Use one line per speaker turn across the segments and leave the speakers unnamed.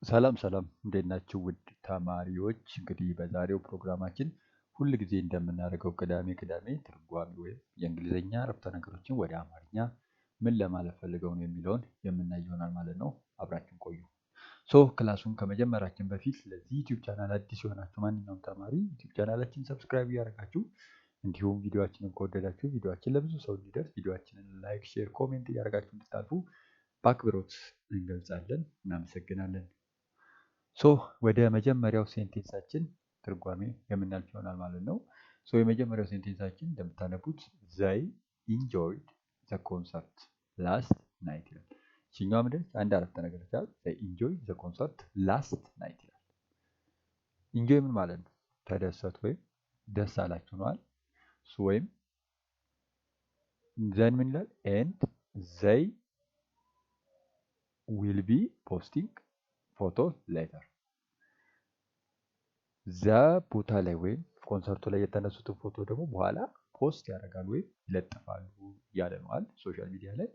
ሰላም ሰላም እንዴት ናችሁ ውድ ተማሪዎች? እንግዲህ በዛሬው ፕሮግራማችን ሁል ጊዜ እንደምናደርገው ቅዳሜ ትርጓሜ ወይም የእንግሊዝኛ አረፍተ ነገሮችን ወደ አማርኛ ምን ለማለት ፈልገው ነው የሚለውን የምናይ ይሆናል ማለት ነው። አብራችሁን ቆዩ። ክላሱን ከመጀመራችን በፊት ለዚህ ዩቲዩብ ቻናል አዲስ የሆናችሁ ማንኛውም ተማሪ ዩቲዩብ ቻናላችን ሰብስክራይብ እያደረጋችሁ እንዲሁም ቪዲዮአችንን ከወደዳችሁ ቪዲዮአችን ለብዙ ሰው እንዲደርስ ቪዲዮአችንን ላይክ፣ ሼር፣ ኮሜንት እያደረጋችሁ እንድታልፉ በአክብሮት እንገልጻለን። እናመሰግናለን። ወደ መጀመሪያው ሴንቴንሳችን ትርጓሜ የምናልፍ ይሆናል ማለት ነው። የመጀመሪያው ሴንቴንሳችን እንደምታነቡት ዘይ ኢንጆይድ ዘ ኮንሰርት ላስት ናይት ይላል። ይችኛዋ ምንድነች? አንድ አረፍተ ነገር ይላል። ዘይ ኢንጆይድ ዘ ኮንሰርት ላስት ናይት ይላል። ኢንጆይ ምን ማለት ነው? ተደሰቱ ወይም ደስ አላችሁ ነዋል። ወይም ዘን ምን ይላል? ኤንድ ዘይ ዊል ቢ ፖስቲንግ ፎቶ ሌተር እዛ ቦታ ላይ ወይም ኮንሰርቱ ላይ የተነሱትን ፎቶ ደግሞ በኋላ ፖስት ያደርጋሉ ወይም ይለጥፋሉ እያለ ነዋል። ሶሻል ሚዲያ ላይ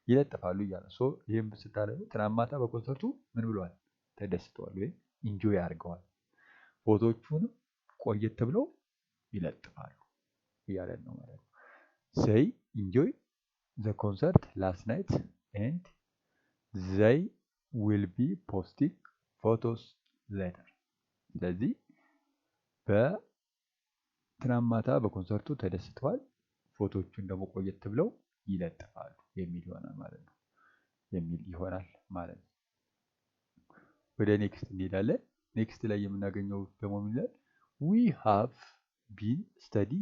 ይለጥፋሉ እያለ ይህም ስታደርጉ ትናንት ማታ በኮንሰርቱ ምን ብለዋል? ተደስተዋል ወይም ኢንጆይ አድርገዋል። ፎቶቹንም ቆየት ብለው ይለጥፋሉ እያለን ነው ማለት ነው። ዘይ ኢንጆይ ዘ ኮንሰርት ላስት ናይት ኤንድ ዘይ ዊል ቢ ፖስቲንግ ፎቶስ ሌተር። ስለዚህ በትናንት ማታ በኮንሰርቱ ተደስተዋል፣ ፎቶቹን ደግሞ ቆየት ብለው ይለጥፋሉ የሚል ይሆናል ማለት ነው። ወደ ኔክስት እንሄዳለን። ኔክስት ላይ የምናገኘው ደግሞ ምን ይላል? ዊ ሃቭ ቢን ስተዲ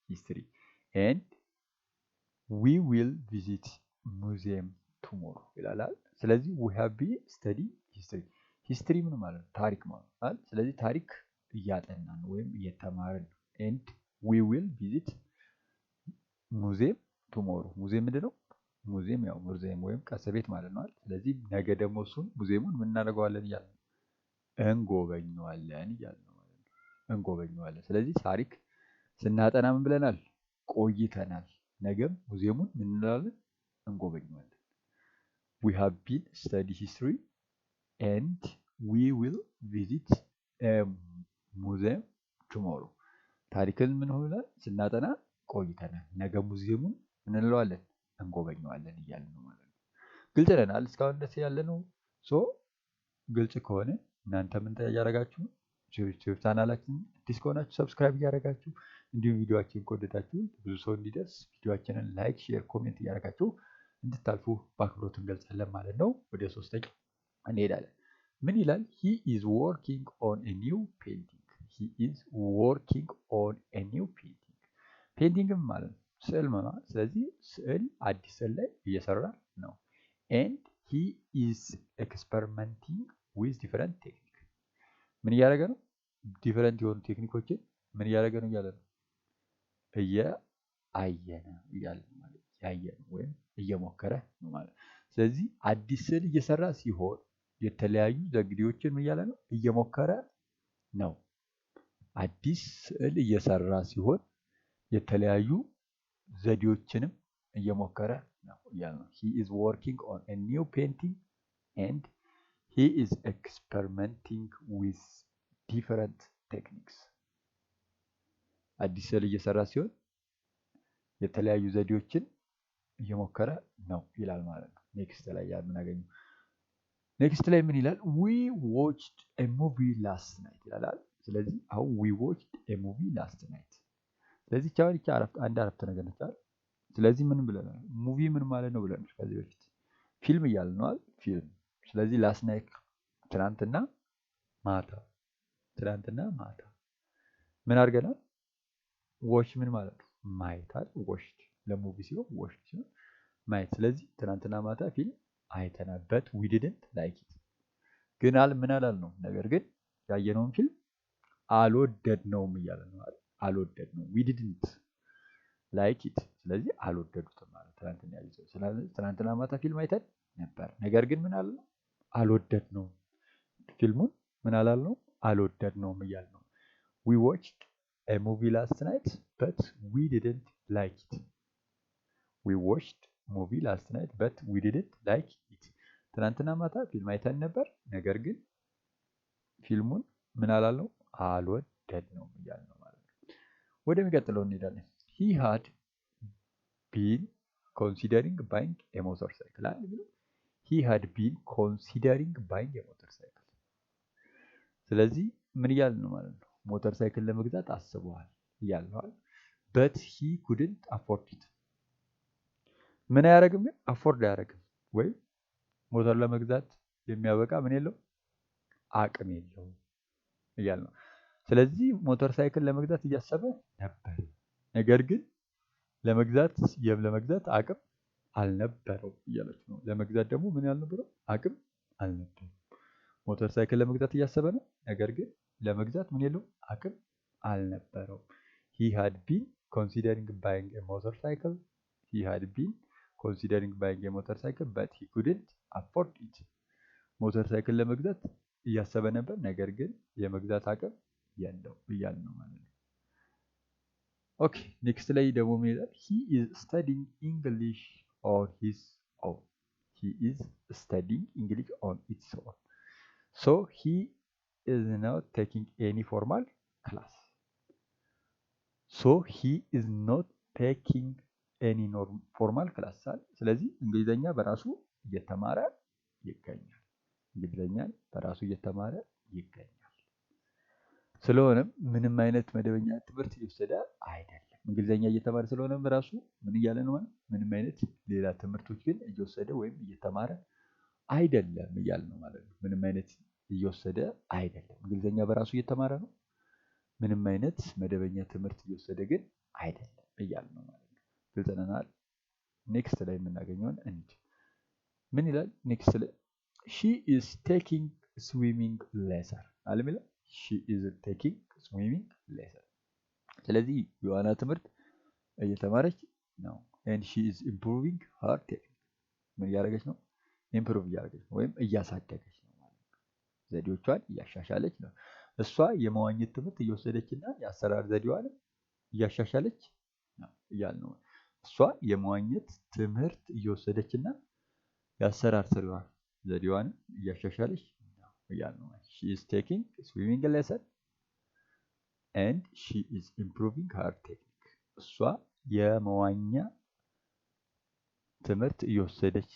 ሂስትሪ ኤንድ ዊ ዊል ቪዚት ሙዚየም ቱሞሮ ይላል። ስለዚህ ዊ ሃቭ ቢን ስተዲ ሂስትሪ ምን ማለት ነው? ታሪክ ማለት ነው። ስለዚህ ታሪክ እያጠናን ነው ወይም እየተማርን ነው። ኤንድ ዊ ዊል ቪዚት ሙዚየም ቱሞሮ። ሙዚየም ምንድን ነው? ሙዚየም ያው ሙዚየም ወይም ቀሰ ቤት ማለት ነው። ስለዚህ ነገ ደግሞ እሱን ሙዚየሙን ምን እናደርገዋለን እያለ ነው? እንጎበኘዋለን እያለ ነው ማለት ነው። እንጎበኘዋለን። ስለዚህ ታሪክ ስናጠና ምን ብለናል? ቆይተናል። ነገም ሙዚየሙን ምን እንላለን? እንጎበኘዋለን። ዊ ሃቭ ቢን ስተዲ ሂስትሪ ኤንድ ዊ ዊል ቪዚት ሙዚየም ቱሞሮ። ታሪክን ምን ሆናል? ስናጠና ቆይተናል። ነገ ሙዚየሙን ምን እንለዋለን? እንጎበኘዋለን እያልን ነው ማለት ነው። ግልጽ ነናል እስካሁን ደስ ያለ ነው። ግልጽ ከሆነ እናንተ ምን እያደረጋችሁ ነው? ዩቲዩብ ቻናላችን አዲስ ከሆናችሁ ሰብስክራይብ እያደረጋችሁ እንዲሁም ቪዲዮአችንን ከወደዳችሁ ብዙ ሰው እንዲደርስ ቪዲዮአችንን ላይክ፣ ሼር፣ ኮሜንት እያደረጋችሁ እንድታልፉ በአክብሮት እንገልጻለን ማለት ነው። ወደ ሶስተኛ እንሄዳለን። ምን ይላል? ሂ ኢዝ ወርኪንግ ኦን ኤ ኒው ፔንቲንግ። ሂ ኢዝ ወርኪንግ ኦን ኤ ኒው ፔንቲንግ። ፔንቲንግም ማለት ነው ስዕል ማለት። ስለዚህ ስዕል አዲስ ስዕል ላይ እየሰራ ነው። ኤንድ ሂ ኢዝ ኤክስፐሪመንቲንግ ዊዝ ዲፈረንት ቴክኒክ። ምን እያደረገ ነው? ዲፈረንት የሆኑ ቴክኒኮችን ምን እያደረገ ነው እያለ ነው? እያየ ነው እያለ ነው ማለት ያየ ነው ወይም እየሞከረ ነው ማለት። ስለዚህ አዲስ ስዕል እየሰራ ሲሆን የተለያዩ ዘዴዎችን ምን እያለ ነው? እየሞከረ ነው። አዲስ ስዕል እየሰራ ሲሆን የተለያዩ ዘዴዎችንም እየሞከረ ነው እያለ ነው። he is working on a new painting and he is experimenting with different techniques። አዲስ ስዕል እየሰራ ሲሆን የተለያዩ ዘዴዎችን እየሞከረ ነው ይላል ማለት ነው። ኔክስት ላይ የምናገኘው ኔክስት ላይ ምን ይላል? we watched a movie last night ይላል። ስለዚህ አሁን we watched a movie last night። ስለዚህ ቻውን አንድ አረፍተ ነገር ነች። ስለዚህ ምን ብለናል? ሙቪ ምን ማለት ነው ብለናል ከዚህ በፊት ፊልም እያልን ነው አይደል? ፊልም። ስለዚህ ላስት ናይት ትናንትና ማታ ምን አድርገናል? ዎች ምን ማለት ነው? ማየት አይደል? ዎችድ ለሙቪ ሲሆን ዎችድ ሲሆን ማየት። ስለዚህ ትናንትና ማታ ፊልም አይተናል። በት ዊ ዲድንት ላይክ ኢት። ግን ምን አላልነው? ነገር ግን ያየነውን ፊልም አልወደድነውም እያለ ነው አይደል? አልወደድነውም። ዊ ዲድንት ላይክ ኢት። ስለዚህ አልወደዱትም ማለት ትናንትና ያየው። ስለዚህ ትናንትና ማታ ፊልም አይተን ነበር፣ ነገር ግን ምን አልነው? አልወደድነውም። ፊልሙን ምን አላልነው? አልወደድነውም እያለ ነው። we watched a movie last night but we didn't like it. we watched movie last night but we didn't like it. ትናንትና ማታ ፊልም አይተን ነበር፣ ነገር ግን ፊልሙን ምን አላልነው አልወደድነውም እያልን ነው ማለት ነው። ወደሚቀጥለው እንሄዳለን። he had been considering buying a motorcycle አለ ብሎ he had been considering buying a motorcycle። ስለዚህ ምን እያልን ነው ማለት ነው? ሞተር ሳይክል ለመግዛት አስበዋል እያልነዋል። but he couldn't afford it። ምን አያደርግም ግን አፎርድ አያደርግም ወይም ሞተር ለመግዛት የሚያበቃ ምን የለው አቅም የለውም እያልን ነው። ስለዚህ ሞተር ሳይክል ለመግዛት እያሰበ ነበር፣ ነገር ግን ለመግዛት አቅም አልነበረው እያለች ነው። ለመግዛት ደግሞ ምን ያልነበረው አቅም አልነበረው። ሞተር ሳይክል ለመግዛት እያሰበ ነው፣ ነገር ግን ለመግዛት ምን የለው አቅም አልነበረው። he had been considering buying a motorcycle but he couldn't afford it። ሞተር ሳይክል ለመግዛት እያሰበ ነበር፣ ነገር ግን የመግዛት አቅም የለው እያልን ነው ማለት ነው። ኦኬ ኔክስት ላይ ደግሞ ምን ይላል? he is studying English on his own። so he is not taking any formal class። ስለዚህ እንግሊዘኛ በራሱ እየተማረ ይገኛል። ስለሆነም ምንም አይነት መደበኛ ትምህርት እየወሰደ አይደለም። እንግሊዘኛ እየተማረ ስለሆነ በራሱ ምን እያለ ነው ማለት? ምንም አይነት ሌላ ትምህርቶች ግን እየወሰደ ወይም እየተማረ አይደለም እያለ ነው ማለት ነው። ምንም አይነት እየወሰደ አይደለም። እንግሊዘኛ በራሱ እየተማረ ነው። ምንም አይነት መደበኛ ትምህርት እየወሰደ ግን አይደለም እያለ ነው ማለት ነው። ግልጽ ነናል። ኔክስት ላይ የምናገኘውን እንሂድ። ምን ይላል ኔክስት ላይ? she is taking swimming lesson አለሚላ she is taking swimming lesson። ስለዚህ የዋና ትምህርት እየተማረች ነው። and she is improving her technique። ምን እያደረገች ነው? ኢምፕሩቭ እያደረገች ነው ወይም እያሳደገች ነው ማለት ነው። ዘዴዎቿን እያሻሻለች ነው። እሷ የመዋኘት ትምህርት እየወሰደችና የአሰራር ዘዴዋን እያሻሻለች ነው እያልን ነው። እሷ የመዋኘት ትምህርት እየወሰደችና የአሰራር ዘዴዋን እያሻሻለች ነው እያልን ነው። she is taking swimming lesson and she is improving her technique። እሷ የመዋኛ ትምህርት እየወሰደች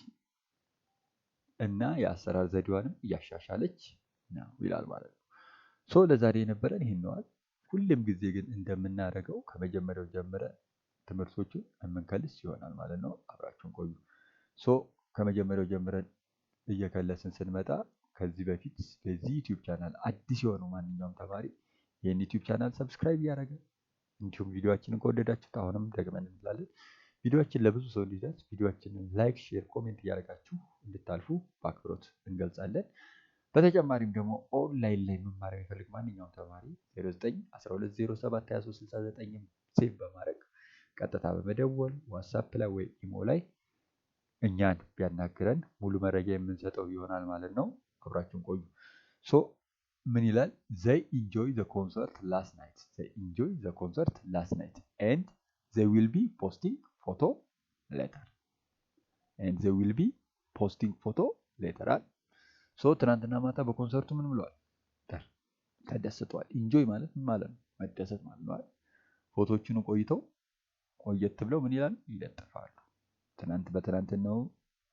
እና የአሰራር ዘዴዋንም እያሻሻለች ነው ይላል ማለት ነው። ሶ ለዛሬ የነበረን ይሄን ነው። ሁሉም ጊዜ ግን እንደምናደርገው ከመጀመሪያው ጀምረን ትምህርቶቹን የምንከልስ ይሆናል ማለት ነው። አብራችሁን ቆዩ። ሶ ከመጀመሪያው ጀምረን እየከለስን ስንመጣ ከዚህ በፊት ለዚህ ዩቲዩብ ቻናል አዲስ የሆነው ማንኛውም ተማሪ ይህን ዩቲዩብ ቻናል ሰብስክራይብ እያደረገ እንዲሁም ቪዲዮአችንን ከወደዳችሁት አሁንም ደግመን እንላለን ቪዲዮአችን ለብዙ ሰው እንዲደርስ ቪዲዮአችንን ላይክ፣ ሼር፣ ኮሜንት እያደረጋችሁ እንድታልፉ በአክብሮት እንገልጻለን። በተጨማሪም ደግሞ ኦንላይን ላይ መማር የሚፈልግ ማንኛውም ተማሪ 0912072369 ሴቭ በማድረግ ቀጥታ በመደወል ዋትስአፕ ላይ ወይ ኢሞ ላይ እኛን ቢያናግረን ሙሉ መረጃ የምንሰጠው ይሆናል ማለት ነው። አብራችሁን ቆዩ። ሶ ምን ይላል? they enjoy the concert last night and they will be posting photo later ሶ ትናንትና ማታ በኮንሰርቱ ምን ብለዋል? ተደስተዋል። ኢንጆይ ማለት ምን ማለት ነው? መደሰት ማለት ነው። ፎቶዎቹን ቆየት ብለው ምን ይላሉ? ይለጥፋሉ። በትናንትናው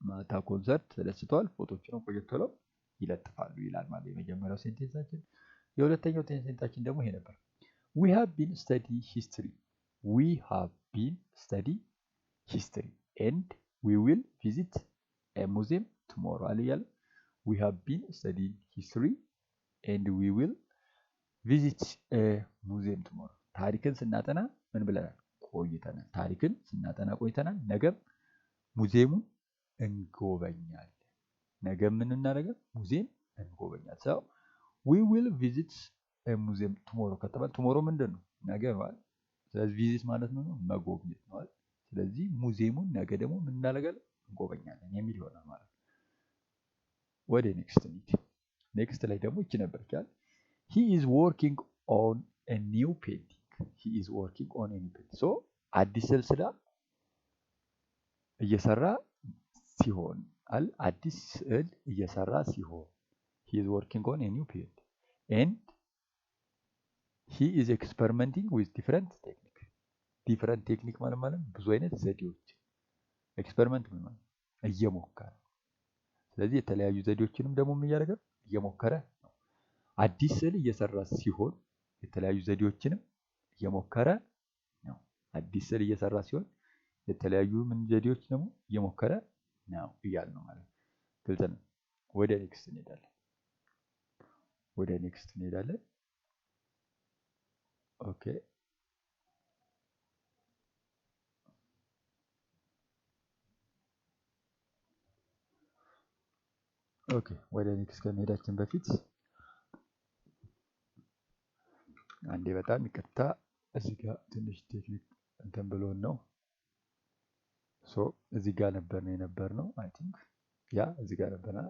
ማታ ኮንሰርት ተደስተዋል፣ ፎቶዎቹን ቆየት ብለው ይለጥፋሉ ይላል ማለት የመጀመሪያው ሴንቴንሳችን። የሁለተኛው ሴንቴንሳችን ደግሞ ይሄ ነበር። we have been study history and we will visit a museum tomorrow አለ ያለ we have been studying history and we will visit a museum tomorrow። ታሪክን ስናጠና ምን ብለናል? ቆይተናል። ታሪክን ስናጠና ቆይተናል። ነገም ሙዚየሙን እንጎበኛለን። ነገ ምን እናደርጋለን? ሙዚየም እንጎበኛለን። so we will visit a museum tomorrow ከተባለ tomorrow ምንድን ነው? ነገ ማለት። ስለዚህ ቪዚት ማለት ነው መጎብኘት ማለት። ስለዚህ ሙዚየሙን ነገ ደግሞ ምን እናደርጋለን? እንጎበኛለን የሚል ይሆናል ማለት ነው። ወደ ኔክስት ላይ ደግሞ ይቺ ነበረች አይደል? he is working on a new painting so አዲስ ስራ እየሰራ ሲሆን አዲስ ስዕል እየሰራ ሲሆን he is working on a new field and he is experimenting with different technique ማለት ብዙ አይነት ዘዴዎች ኤክስፐሪመንት ምን ማለት እየሞከረ ስለዚህ የተለያዩ ዘዴዎችንም ደግሞ ምን እያደረገ እየሞከረ ነው። አዲስ ስዕል እየሰራ ሲሆን የተለያዩ ዘዴዎችንም እየሞከረ ነው። አዲስ ስዕል እየሰራ ሲሆን የተለያዩ ምን ዘዴዎች ደግሞ እየሞከረ ነው እያልን ነው ማለት ነው። ግልጽ ነው። ወደ ኔክስት እንሄዳለን። ኦኬ ወደ ኔክስት ከመሄዳችን በፊት አንዴ በጣም ይቅርታ እዚህ ጋር ትንሽ ቴክኒክ እንትን ብሎን ነው። እዚህ ጋር የነበርነው አይ ቲንክ ያ እዚህ ጋር ነበርና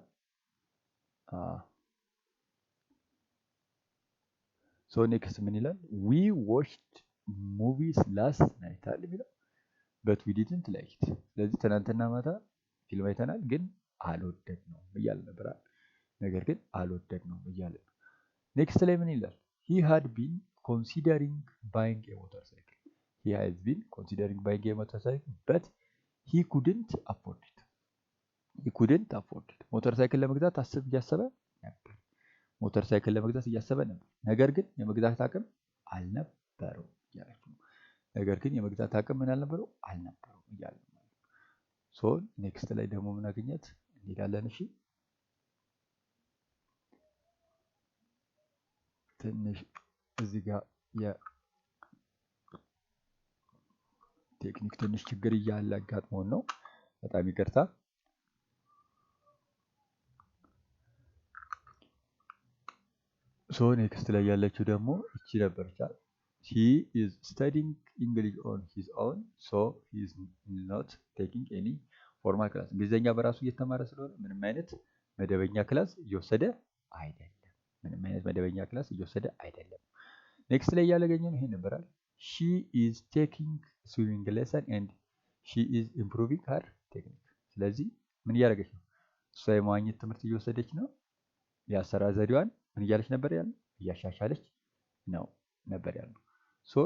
ኔክስት ምን ይላል? ዊ ዎችድ ሙቪስ ላስት ናይት አለ የሚለው በት ዊ ዲድንት ላይክ ኢት። ስለዚህ ትናንትና ማታ ፊልም አይተናል ግን አልወደድነውም እያለ ነበር። ነገር ግን አልወደድነውም እያለ ነው። ኔክስት ላይ ምን ይላል? ሂ ሃድ ቢን ኮንሲደሪንግ ባይንግ ኤ ሞተር ሳይክል በት ሂ ኩድንት አፎርድ ኢት። ሞተር ሳይክል ለመግዛት እያሰበ ነበር። ነገር ግን የመግዛት አቅም አልነበረው እያላችሁ ነው። ነገር ግን የመግዛት አቅም ምን አልነበረው አልነበረው እያለ ነው። ኔክስት ላይ ደግሞ ምን አገኘት እንሄዳለን። እሺ ትንሽ እዚህ ጋር የቴክኒክ ትንሽ ችግር እያጋጠመን ነው። በጣም ይቅርታ። ኔክስት ላይ ያለችው ደግሞ እቺ ነበረች። he is studying English on his own so he is not taking any formal class እንግሊዘኛ በራሱ እየተማረ ስለሆነ ምንም አይነት መደበኛ ክላስ እየወሰደ አይደለም። ኔክስት ላይ ያለገኘን ይሄ ነበራል። she is taking swimming lesson and she is improving her technique። ስለዚህ ምን እያደረገች ነው? እሷ የመዋኘት ትምህርት እየወሰደች ነው። የአሰራር ዘዴዋን ምን እያለች ነበር ያለው? እያሻሻለች ነው ነበር ያለው።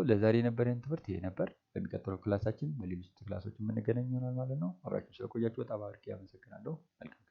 ለዛሬ የነበረን ትምህርት ይሄ ነበር። በሚቀጥለው ክላሳችን በሌሎች ክላሶች የምንገናኝ ይሆናል ማለት ነው። አብራችሁ ስለቆያችሁ በጣም አድርጌ አመሰግናለሁ። መልካም